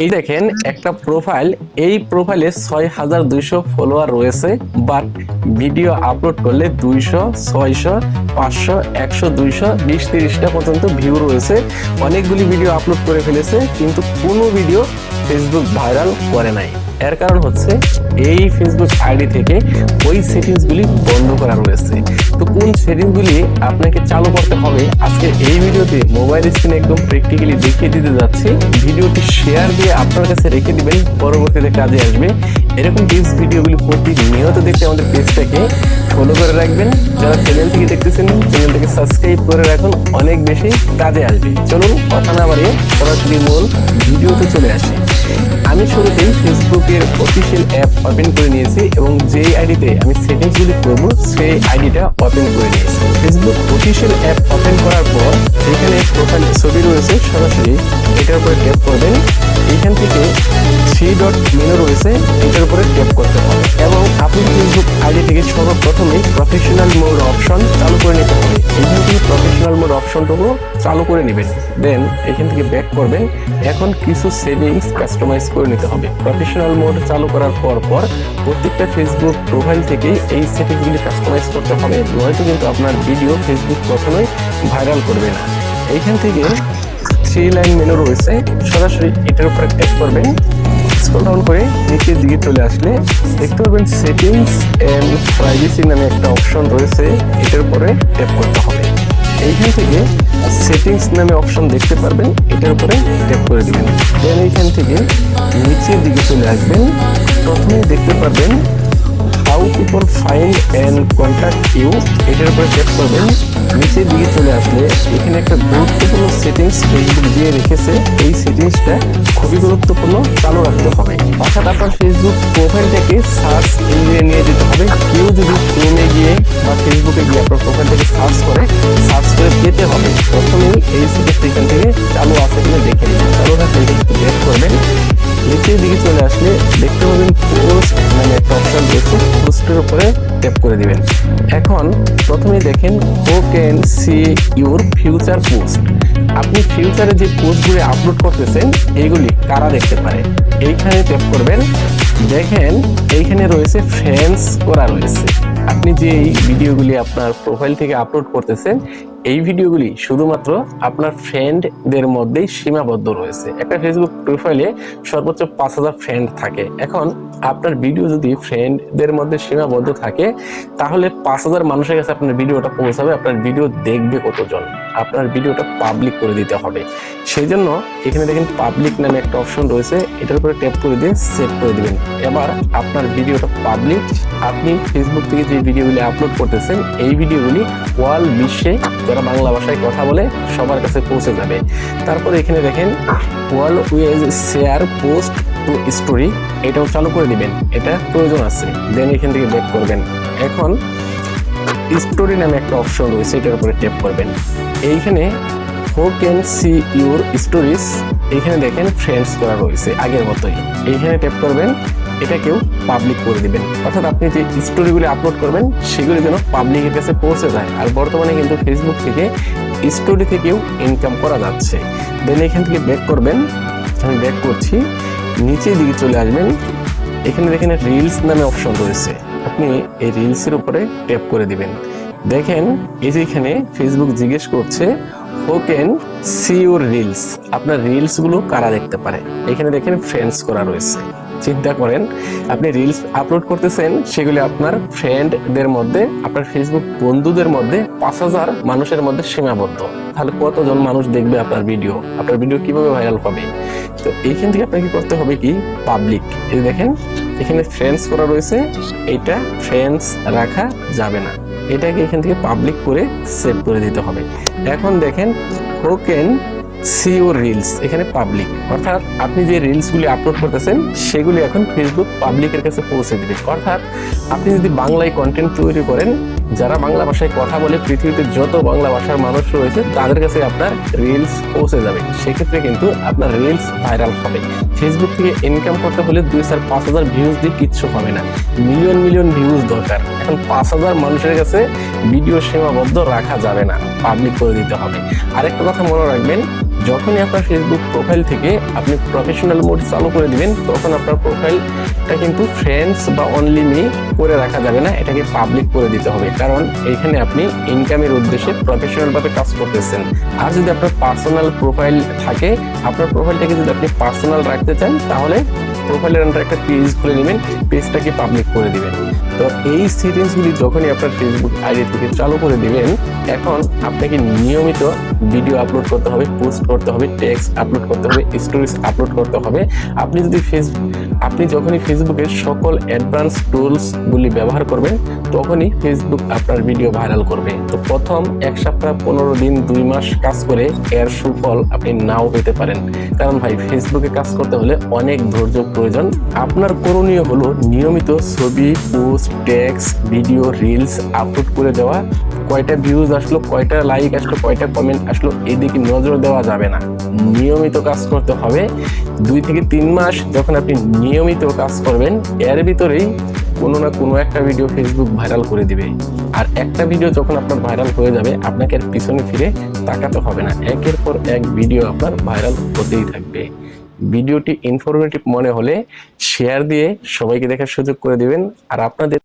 এই দেখেন একটা প্রোফাইল, এই প্রোফাইলে ৬,২০০ ফলোয়ার রয়েছে, বাট ভিডিও আপলোড করলে ২০০, ৬০০, ৫০০, ১০০, ২০০, ২০-৩০টা পর্যন্ত ভিউ রয়েছে। অনেকগুলি ভিডিও আপলোড করে ফেলেছে, কিন্তু কোনো ভিডিও ফেসবুক ভাইরাল করে নাই। এর কারণ হচ্ছে এই ফেসবুক আইডি থেকে ওই সেটিংসগুলি বন্ধ করা রয়েছে। তো কোন সেটিংসগুলি আপনাকে চালু করতে হবে আজকে এই ভিডিওতে মোবাইল স্ক্রিনে একদম প্র্যাকটিক্যালি দেখিয়ে দিতে যাচ্ছি। ভিডিওটি শেয়ার দিয়ে আপনার কাছে রেখে দিবেন, পরবর্তীতে কাজে আসবে। এরকম টিপস ভিডিওগুলি প্রতিনিয়ত দেখতে আমাদের পেজটাকে ফলো করে রাখবেন। যারা চ্যানেল থেকে দেখতেছেন চ্যানেলটাকে সাবস্ক্রাইব করে রাখুন, অনেক বেশি কাজে আসবে। চলুন কথা না বাড়িয়ে সরাসরি মূল ভিডিওতে চলে আসি। আমি শুরুতেই ফেসবুকের অফিসিয়াল অ্যাপ ওপেন করে নিয়েছি এবং যেই আইডিতে আমি সেটিংসগুলি করব সেই আইডিটা ওপেন করে নিয়েছি। ফেসবুক অফিসিয়াল অ্যাপ ওপেন করার পর এখানে প্রোফাইল ছবি রয়েছে, সরাসরি এটার উপরে ট্যাপ করবেন। এখান থেকে 3 ডট মেনু রয়েছে, এটার উপরে ট্যাপ করতে হবে এবং আপনি ফেসবুক আইডি থেকে সর্বপ্রথমেই প্রফেশনাল মোড অপশন চালু করে নিতে হবে। এখান থেকে প্রফেশনাল মোড অপশনটুকু চালু করে নেবেন, দেন এখান থেকে ব্যাক করবেন। এখন কিছু সেটিংস কাস্টমাইজ করে নিতে হবে। প্রফেশনাল মোড চালু করার পর প্রত্যেকটা ফেসবুক প্রোফাইল থেকে এই সেটিংসগুলি কাস্টমাইজ করতে হবে, নয়তো কিন্তু আপনার ভিডিও ফেসবুক কখনোই ভাইরাল করবে না। এইখান থেকে 3 লাইন মেনু রয়েছে, সরাসরি এটার উপরে ট্যাপ করবেন। স্ক্রল ডাউন করে নিচের দিকে চলে আসলে দেখতে পাবেন সেটিংস এন্ড প্রাইভেসি নামে একটা অপশন রয়েছে, এটার উপরে ট্যাপ করতে হবে। এইখান থেকে সেটিংস নামে অপশন দেখতে পারবেন, এটার উপরে ট্যাপ করে দিবেন। দেন এইখান থেকে নিচের দিকে চলে আসবেন, প্রথমে দেখতে পারবেন how people find and contact you, এটার উপরে ট্যাপ করবেন। নিচের দিকে চলে আসলে এখানে একটা গুরুত্বপূর্ণ সেটিংস ফেসবুক দিয়ে রেখেছে, এই সেটিংসটা খুবই গুরুত্বপূর্ণ, চালু রাখতে হবে। অর্থাৎ আপনার ফেসবুক প্রোফাইলটাকে সার্চ ইঞ্জিনে নিয়ে যেতে হবে। কেউ যদি ক্রোমে গিয়ে বা ফেসবুকে গিয়ে আপনার প্রোফাইলটাকে সার্চ করে পেতে হবে, প্রথমেই এই সেটিংসটা এখান থেকে চালু আছে কিনা দেখে নেবেন। চালু থাকলে এখানে ব্যাক করবেন। নিচের দিকে চলে আসলে দেখতে পাবেন পোস্ট মানে একটা অপশন রয়েছে, পোস্টের উপরে ট্যাপ করে দিবেন। এখন প্রথমেই দেখেন who can see your future post, আপনি ফিউচারে যে পোস্টগুলি আপলোড করতেছেন এইগুলি কারা দেখতে পারে, এইখানে ট্যাপ করবেন। দেখেন এইখানে রয়েছে ফ্রেন্ডস করা রয়েছে। আপনি যে এই ভিডিওগুলি আপনার প্রোফাইল থেকে আপলোড করতেছেন এই ভিডিওগুলি শুধুমাত্র আপনার ফ্রেন্ডদের মধ্যেই সীমাবদ্ধ রয়েছে। একটা ফেসবুক প্রোফাইলে সর্বোচ্চ 5,000 ফ্রেন্ড থাকে। এখন আপনার ভিডিও যদি ফ্রেন্ডদের মধ্যে সীমাবদ্ধ থাকে তাহলে 5,000 মানুষের কাছে আপনার ভিডিওটা পৌঁছাবে। আপনার ভিডিও দেখবে কতজন? আপনার ভিডিওটা পাবলিক করে দিতে হবে। সেই জন্য এখানে দেখেন পাবলিক নামে একটা অপশন রয়েছে, এটার উপরে ট্যাপ করে দিয়ে সেভ করে দিবেন। এবার আপনার ভিডিওটা পাবলিক, আপনি ফেসবুক থেকে যে ভিডিওগুলি আপলোড করতেছেন এই ভিডিওগুলি ওয়াল বিশ্বে যারা বাংলা ভাষায় কথা বলে সবার কাছে পৌঁছে যাবে। তারপরে এখানে দেখেন wall with share post to story, এটাও চালু করে দিবেন, এটা প্রয়োজন আছে। দেন এখান থেকে ব্যাক করবেন। এখন স্টোরি নামে একটা অপশন রয়েছে, এটার উপরে ট্যাপ করবেন। এইখানে who can see your stories, এইখানে দেখেন ফ্রেন্ডস করা রয়েছে আগের মতোই, এইখানে ট্যাপ করবেন, এটাকেও পাবলিক করে দিবেন। অর্থাৎ আপনি যে স্টোরিগুলি আপলোড করবেন সেগুলি যেন পাবলিকের কাছে পৌঁছে যায়। আর বর্তমানে কিন্তু ফেসবুক থেকে স্টোরি থেকেও ইনকাম করা যাচ্ছে। দেন এখান থেকে ব্যাক করবেন, আমি ব্যাক করছি, নিচের দিকে চলে আসবেন। এখানে দেখেন রিলস নামে অপশন রয়েছে, আপনি এই রিলসের উপরে ট্যাপ করে দিবেন। দেখেন এই যে এখানে ফেসবুক জিজ্ঞেস করছে who can see your reels, আপনার রিলস গুলো কারা দেখতে পারে। এখানে দেখেন ফ্রেন্ডস করা রয়েছে। চিন্তা করেন আপনি রিলস আপলোড করতেছেন, সেগুলি আপনার ফ্রেন্ডদের মধ্যে, আপনার ফেসবুক বন্ধুদের মধ্যে 5,000 মানুষের মধ্যে সীমাবদ্ধ। তাহলে কতজন মানুষ দেখবে আপনার ভিডিও? আপনার ভিডিও কিভাবে ভাইরাল হবে? তো এইখান থেকে আপনাকে করতে হবে কি পাবলিক। এই দেখেন এখানে ফ্রেন্ডস করা রয়েছে, এটা ফ্রেন্ডস রাখা যাবে না, এটাকে এখান থেকে পাবলিক করে সেভ করে দিতে হবে। এখন দেখেন who can see your reels, এখানে পাবলিক, অর্থাৎ আপনি যে রিলসগুলি আপলোড করতেছেন সেগুলি এখন ফেসবুক পাবলিকের কাছে পৌঁছে দিবে। অর্থাৎ আপনি যদি বাংলায় কন্টেন্ট তৈরি করেন, যারা বাংলা ভাষায় কথা বলে পৃথিবীতে যত বাংলা ভাষার মানুষ রয়েছে তাদের কাছে আপনার রিলস পৌঁছে যাবে, সেক্ষেত্রে কিন্তু আপনার রিলস ভাইরাল হবে। ফেসবুক থেকে ইনকাম করতে হলে 2-5,000 ভিউজ দিয়ে কিচ্ছু হবে না, মিলিয়ন মিলিয়ন ভিউজ দরকার। এখন 5,000 মানুষের কাছে ভিডিও সীমাবদ্ধ রাখা যাবে না, পাবলিক করে দিতে হবে। আরেকটা কথা মনে রাখবেন, যখনই আপনার ফেসবুক প্রোফাইল থেকে আপনি প্রফেশনাল মোড চালু করে দিবেন, তখন আপনার প্রোফাইলটা কিন্তু ফ্রেন্ডস বা অনলি মি করে রাখা যাবে না, এটাকে পাবলিক করে দিতে হবে। কারণ এখানে আপনি ইনকামের উদ্দেশ্যে প্রফেশনাল ভাবে কাজ করতেছেন। আর যদি আপনার পার্সোনাল প্রোফাইল থাকে, আপনার প্রোফাইলটাকে যদি আপনি পার্সোনাল রাখতে চান, তাহলে প্রোফাইলের আন্ডার একটা পেজ খুলে নেবেন, পেজটাকে পাবলিক করে দিবেন। তো এই সেটিংসগুলি যখনই আপনার ফেসবুক আইডি থেকে চালু করে দিবেন, এখন আপনাকে নিয়মিত ভিডিও আপলোড করতে হবে, পোস্ট করতে হবে, টেক্সট আপলোড করতে হবে, স্টোরিজ আপলোড করতে হবে। আপনি যখনই ফেসবুকের সকল অ্যাডভান্স টুলসগুলি ব্যবহার করবেন, তখনই ফেসবুক আপনার ভিডিও ভাইরাল করবে। তো প্রথম 1 সপ্তাহ, 15 দিন, 2 মাস কাজ করে এর সুফল আপনি নাও পেতে পারেন। কারণ ভাই, ফেসবুকে কাজ করতে হলে অনেক ধৈর্য প্রয়োজন। আপনার করণীয় হলো নিয়মিত ছবি, post, text, video, reels upload করে দেওয়া। কয়টা ভিউজ আসলো, কয়টা লাইক আসলো, কয়টা কমেন্ট আসলো, এদিকে নজর দেওয়া যাবে না। নিয়মিত কাজ করতে হবে। 2 থেকে 3 মাস যখন আপনি নিয়মিত কাজ করবেন, এর ভিতরেই কোনো না কোনো একটা ভিডিও ফেসবুক ভাইরাল করে দিবে। আর একটা ভিডিও যখন আপনার ভাইরাল হয়ে যাবে, আপনাকে আর পিছনে ফিরে তাকাতে হবে না, একের পর এক ভিডিও আপনার ভাইরাল হতেই থাকবে। ভিডিওটি ইনফরমেটিভ মনে হলে শেয়ার দিয়ে সবাইকে দেখার সুযোগ করে দিবেন। আর আপনাদের